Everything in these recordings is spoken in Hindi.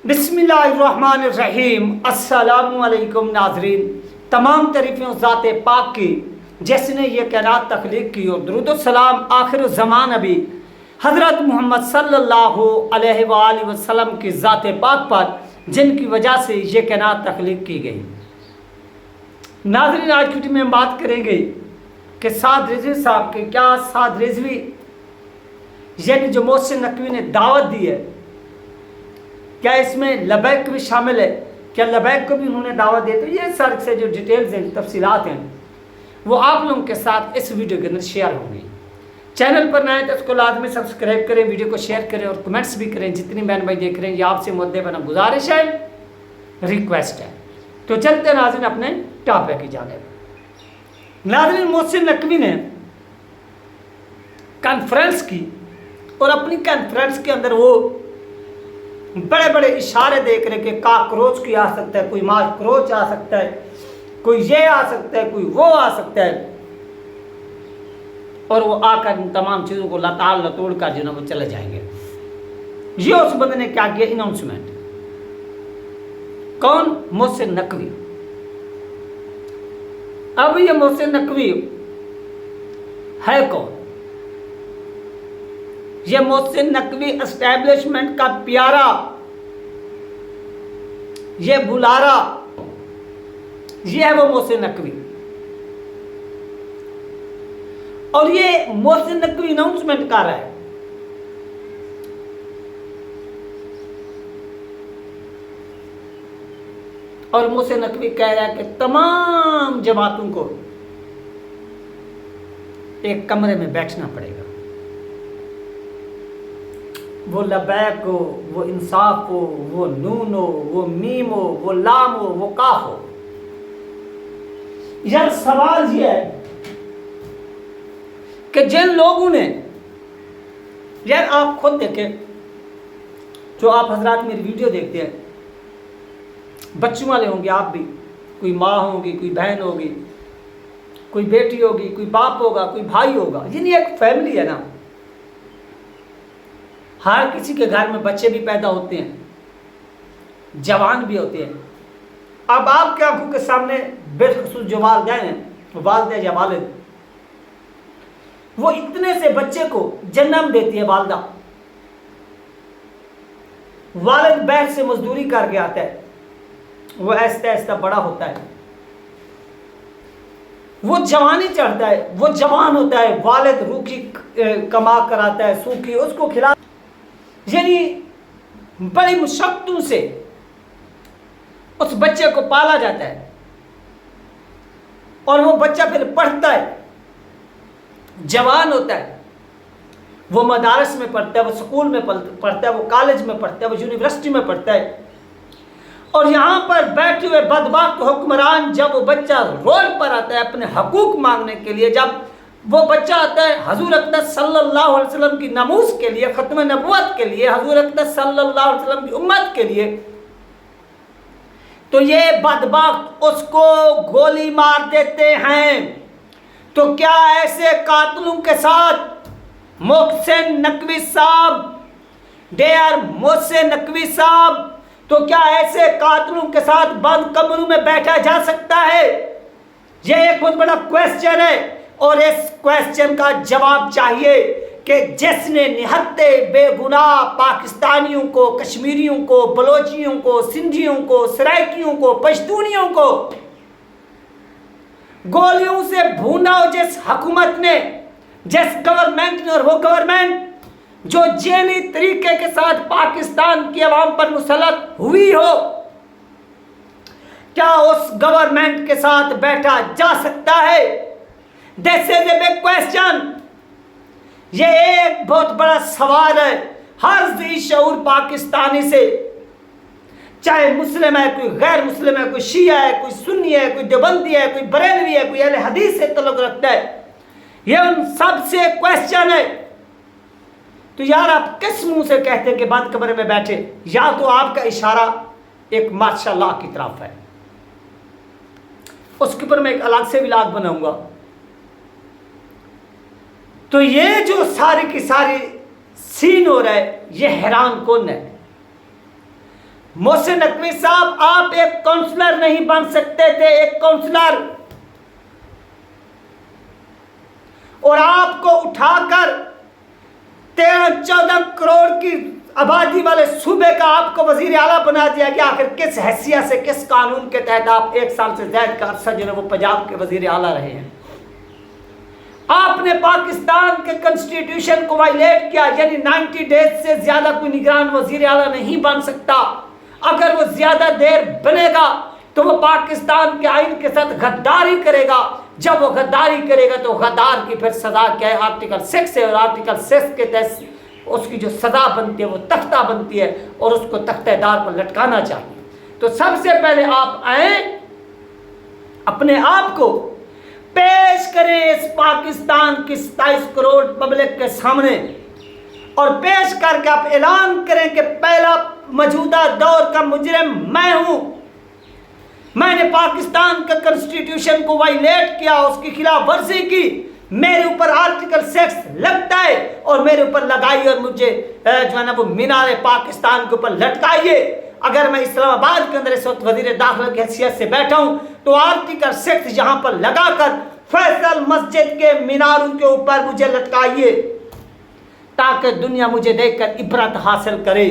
बिस्मिल्लाहिर्रहमानिर्रहीम। अस्सलामुअलैकुम नाज़रीन, तमाम तारीफ़ें ज़ात पाक की जिसने ये कायनात तख्लीक की और दुरूद व सलाम आखिर ज़मान नबी हज़रत मोहम्मद सल्लल्लाहु अलैहि वसल्लम की ज़ात पाक पर जिनकी वजह से ये कायनात तख्लीक की गई। नाज़रीन, आज की वीडियो में हम बात करेंगे कि साद रिजवी साहब के क्या साद रिजवी यानी जो मोहसिन नकवी ने दावत दी है, क्या इसमें लबैक भी शामिल है, क्या लबैक को भी उन्होंने दावत दी? तो ये सर से जो डिटेल्स हैं, तफसीलात हैं, वो आप लोगों के साथ इस वीडियो के अंदर शेयर होंगी। चैनल पर नए तो इसको लाजमी सब्सक्राइब करें, वीडियो को शेयर करें और कमेंट्स भी करें। जितनी बहन भाई देख रहे हैं, ये आपसे मुद्दे बना गुजारिश है, रिक्वेस्ट है। तो चलते हैं नाज़रीन अपने टॉपिक की जानिब। नाज़रीन, मोहसिन नकवी ने कॉन्फ्रेंस की और अपनी कॉन्फ्रेंस के अंदर वो बड़े बड़े इशारे देख रहे कि काकरोच की आ सकता है, कोई माकरोच आ सकता है, कोई ये आ सकता है, कोई वो आ सकता है, और वो आकर इन तमाम चीज़ों को लताड़ लतोड़ कर जो ना वो चले जाएंगे। ये उस बंदे ने क्या किया, अनाउंसमेंट। कौन? मोहसिन नकवी। अब ये मोहसिन नकवी है कौन? ये मोहसिन नकवी एस्टैब्लिशमेंट का प्यारा, ये बुलारा, ये है वो मोहसिन नकवी। और ये मोहसिन नकवी अनाउंसमेंट कर रहा है। और मोहसिन नकवी कह रहा है कि तमाम जमातों को एक कमरे में बैठना पड़ेगा। वो लबैक हो, वो इंसाफ हो, वो नून हो, वो मीम हो, वो लाम हो, वो काफ हो। यार सवाल ये है कि जिन लोगों ने, यार आप खुद देखें, जो आप हजरात मेरी वीडियो देखते हैं, बच्चों वाले होंगे आप भी, कोई माँ होगी, कोई बहन होगी, कोई बेटी होगी, कोई बाप होगा, कोई भाई होगा, यानी एक फैमिली है ना। हर किसी के घर में बच्चे भी पैदा होते हैं, जवान भी होते हैं। अब आपके आंखों के सामने बेखुसूस जो वालिदैन हैं, वालिदा या वालिद, वो इतने से बच्चे को जन्म देती है वालिदा। वालिद बैठ से मजदूरी करके आता है, वो ऐसा ऐसा बड़ा होता है, वो जवानी चढ़ता है, वो जवान होता है, वालिद रूखी कमा कर आता है, सूखी उसको खिला, यानी बड़ी मुश्किलों से उस बच्चे को पाला जाता है। और वो बच्चा फिर पढ़ता है, जवान होता है, वो मदारस में पढ़ता है, वो स्कूल में पढ़ता है, वो कॉलेज में पढ़ता है, वो यूनिवर्सिटी में पढ़ता है। और यहाँ पर बैठे हुए बदबख्त हुक्मरान, जब वो बच्चा रोड पर आता है अपने हकूक मांगने के लिए, जब वो बच्चा आता है हजूर अक़दस सल्लल्लाहु अलैहि वसल्लम की नमूस के लिए, ख़त्म नबुव्वत के लिए, हजूर अक़दस सल्लल्लाहु अलैहि वसल्लम की उम्मत के लिए, तो ये बदबख्त उसको गोली मार देते हैं। तो क्या ऐसे कातिलों के साथ मोहसिन नकवी साहब, डेयर मोहसिन नकवी साहब, तो क्या ऐसे कातिलों के साथ बंद कमरों में बैठा जा सकता है? यह एक बहुत बड़ा क्वेश्चन है। और इस क्वेश्चन का जवाब चाहिए कि जिसने निहत्ते बेगुनाह पाकिस्तानियों को, कश्मीरियों को, बलोचियों को, सिंधियों को, सराइकियों को, पश्तूनियों को गोलियों से भूना हो, जिस हुकूमत ने, जिस गवर्नमेंट ने, और वो गवर्नमेंट जो जेली तरीके के साथ पाकिस्तान की आवाम पर मुसल्लत हुई हो, क्या उस गवर्नमेंट के साथ बैठा जा सकता है? This is a big question. ये एक बहुत बड़ा सवाल है हर ज़ी शऊर पाकिस्तानी से, चाहे मुस्लिम है, कोई गैर मुस्लिम है, कोई शिया है, कोई सुन्नी है, कोई देवबंदी है, कोई बरेलवी है, कोई अहले हदीस से तल्लुक़ रखता है। ये उन सब से क्वेश्चन है। तो यार आप किस मुंह से कहते हैं कि बंद कमरे में बैठे? या तो आपका इशारा एक माशाअल्लाह की तरफ है, उसके ऊपर मैं एक अलग से व्लॉग बनाऊंगा। तो ये जो सारी की सारी सीन हो रहा है, ये हैरान कौन है? मोहसिन नकवी साहब, आप एक काउंसलर नहीं बन सकते थे, एक काउंसलर, और आपको उठाकर 13-14 करोड़ की आबादी वाले सूबे का आपको वजीर आला बना दिया गया। आखिर किस हैसियत से, किस कानून के तहत आप 1 साल से ज्यादा का अरसा जो है वो पंजाब के वजीर आला रहे हैं? आपने पाकिस्तान के कॉन्स्टिट्यूशन को वायलेट किया, यानी 90 डेज से ज्यादा कोई निगरान वजीर आला नहीं बन सकता। अगर वो ज्यादा देर बनेगा तो वो पाकिस्तान के आइन के साथ गद्दारी करेगा। जब वो गद्दारी करेगा तो गद्दार की फिर सजा क्या है? आर्टिकल 6 है, और आर्टिकल 6 के तहत उसकी जो सजा बनती है वो तख्ता बनती है, और उसको तख्तेदार पर लटकाना चाहिए। तो सबसे पहले आप आए, अपने आप को पेश करें इस पाकिस्तान की 27 करोड़ पब्लिक के सामने, और पेश करके आप ऐलान करें कि पहला मौजूदा दौर का मुजरिम मैं हूं। मैंने पाकिस्तान के कॉन्स्टिट्यूशन को वायलेट किया, उसकी खिलाफ वर्जी की, मेरे ऊपर आर्टिकल 6 लगता है और मेरे ऊपर लगाइए, और मुझे जो है ना वो मीनार पाकिस्तान के ऊपर लटकाइए। अगर मैं इस्लामाबाद के अंदर इस वक्त वजीर दाखिला की हैसियत से बैठा हूं तो आर्टिकल 6 यहां पर लगाकर फैसल मस्जिद के मीनारों के ऊपर मुझे लटकाइए, ताकि दुनिया मुझे देखकर इबरत हासिल करे।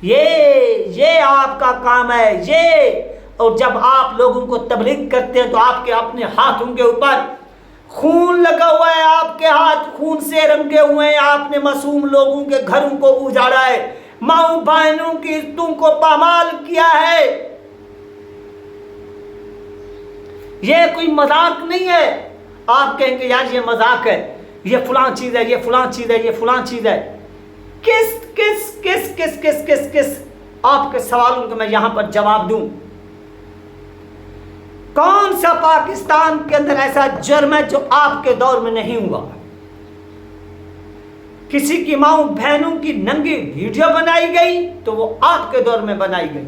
ये आपका काम है ये। और जब आप लोगों को तबलीग करते हैं तो आपके अपने हाथों के ऊपर खून लगा हुआ है, आपके हाथ खून से रंगे हुए हैं। आपने मासूम लोगों के घरों को उजाड़ा है, माओ बहनों की इज्जतों को पामाल किया है। ये कोई मजाक नहीं है। आप कहेंगे यार ये मजाक है, ये फलां चीज है, ये फलां चीज है, ये फलां चीज है। किस किस किस किस किस किस किस आपके सवालों को मैं यहां पर जवाब दूं। कौन सा पाकिस्तान के अंदर ऐसा जुर्म है जो आपके दौर में नहीं हुआ? किसी की माओ बहनों की नंगी वीडियो बनाई गई तो वो आपके दौर में बनाई गई।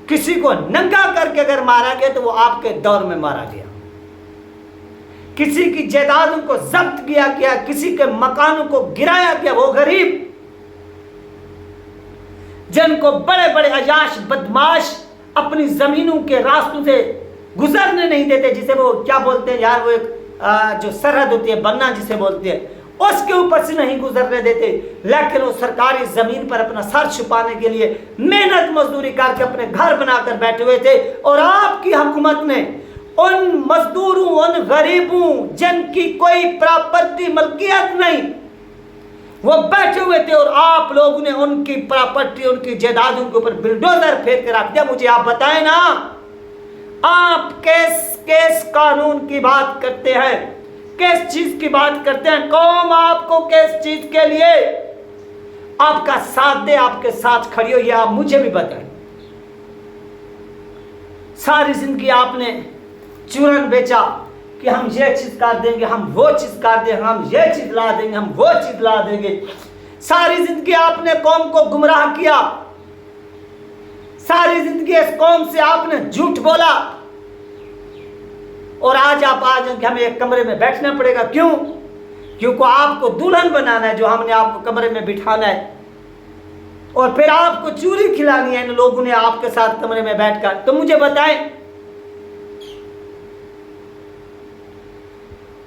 किसी को नंगा करके अगर मारा गया तो वो आपके दौर में मारा गया। किसी की जायदादों को जब्त किया गया, किसी के मकानों को गिराया गया। वो गरीब जिनको बड़े बड़े अयाश बदमाश अपनी जमीनों के रास्तों से गुजरने नहीं देते, जिसे वो क्या बोलते हैं यार, वो एक जो सरहद होती है, बन्ना जिसे बोलते हैं, उसके ऊपर से नहीं गुजरने देते। लेकिन वो सरकारी जमीन पर अपना सर छुपाने के लिए मेहनत मजदूरी करके अपने घर बनाकर बैठे हुए थे। और आपकी हुकूमत ने उन मजदूरों, उन गरीबों जिनकी कोई प्रॉपर्टी मलकियत नहीं, वो बैठे हुए थे, और आप लोगों ने उनकी प्रॉपर्टी, उनकी जायदादों के ऊपर बिल्डोजर फेर कर रख दिया। मुझे आप बताएं ना, आप किस कानून की बात करते हैं, किस चीज की बात करते हैं? कौम आपको किस चीज के लिए आपका साथ दे, आपके साथ खड़ी हो, ये आप मुझे भी बताएं। सारी जिंदगी आपने चूरन बेचा कि हम ये चीज कर देंगे, हम वो चीज कर देंगे, हम ये चीज ला देंगे, हम वो चीज ला देंगे। सारी जिंदगी आपने कौम को गुमराह किया। सारी जिंदगी इस कौम से आपने झूठ बोला, और आज आप आ जाएंगे हमें एक कमरे में बैठना पड़ेगा। क्यों? क्योंकि आपको दुल्हन बनाना है, जो हमने आपको कमरे में बिठाना है, और फिर आपको चूरी खिलानी है इन लोगों ने आपके साथ कमरे में बैठकर। तो मुझे बताएं,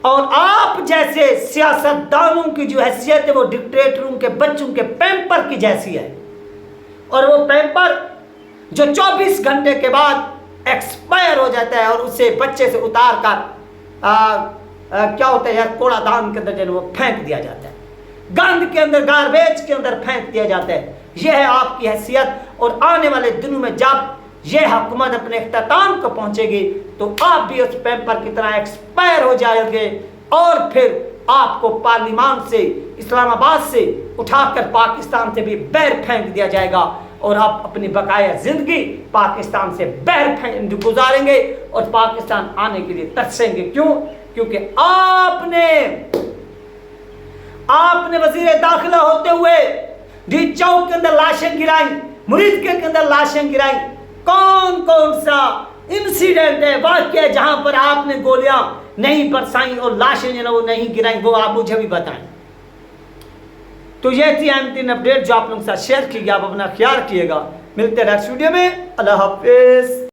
और आप जैसे सियासतदानों की जो हैसियत है वो डिक्टेटरों के बच्चों के पैम्पर की जैसी है। और वो पैम्पर जो 24 घंटे के बाद एक्सपायर हो जाता है, और उसे बच्चे से उतार कर क्या होता है यार, कूड़ादान के अंदर जो वो फेंक दिया जाता है, गंद के अंदर, गार्बेज के अंदर फेंक दिया जाता है। यह है आपकी हैसियत। और आने वाले दिनों में जब यह हुकूमत अपने इख्तिताम को पहुंचेगी तो आप भी उस पेपर की तरह एक्सपायर हो जाएंगे, और फिर आपको पार्लियामान से, इस्लामाबाद से उठाकर पाकिस्तान से भी बाहर फेंक दिया जाएगा, और आप अपनी बकाया जिंदगी पाकिस्तान से बाहर गुजारेंगे और पाकिस्तान आने के लिए तरसेंगे। क्यों? क्योंकि आपने वजीर दाखिला होते हुए डी चौक के अंदर लाशें गिराई, मुरीद के अंदर लाशें गिराई। कौन कौन सा इंसिडेंट है, वाकया जहां पर आपने गोलियां नहीं बरसाई और लाशें जो वो नहीं गिराई, वो आप मुझे भी बताएं। तो ये थी अहम 3 अपडेट जो आप लोगों के साथ शेयर की गया। आप अपना ख्याल रखिएगा, मिलते हैं नेक्स्ट वीडियो में। अल्लाह हाफिज़।